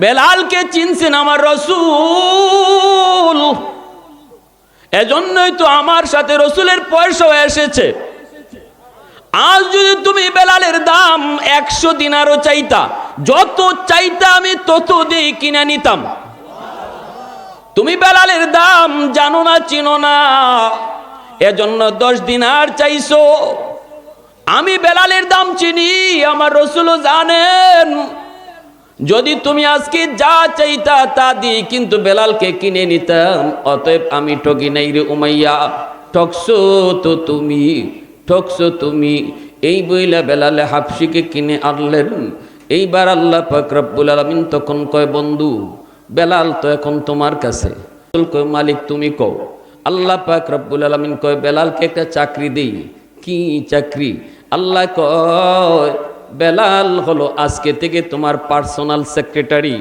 বেলালকে চিনছেন আমার রাসূল, এজন্যই তো আমার সাথে রাসূলের পয়সাও এসেছে। আজ যদি তুমি বেলালের দাম 100 দিনারও চাইতা, যত চাইতা আমি তত দিয়ে কিনে নিতাম। তুমি বেলালের দাম জানো না, চিনো না, এজন্য 10 দিনার চাইছো। আমি বেলালের দাম চিনি, আমার রাসূলও জানেন। যদি তুমি আজকে যা চাইতা তা দিয়ে কিন্তু বেলালকে কিনে নিতাম। অতএব আমি ঠকি নাই রে উমাইয়া, ঠকছো তো তুমি, ঠকছো তুমি। এই বইলা বেলালে হাফসিকে কিনে আনলেন। এইবার আল্লাহ পাক রব্বুল আলামিন তখন কয়, বন্ধু বেলাল তো এখন তোমার কাছে। কয়, মালিক তুমি কও। আল্লাহ পাক রব্বুল আলামিন কয়, বেলালকে একটা চাকরি দেই। কি চাকরি? আল্লাহ কয়, বেলাল হলো আজকে থেকে তোমার পার্সোনাল সেক্রেটারি।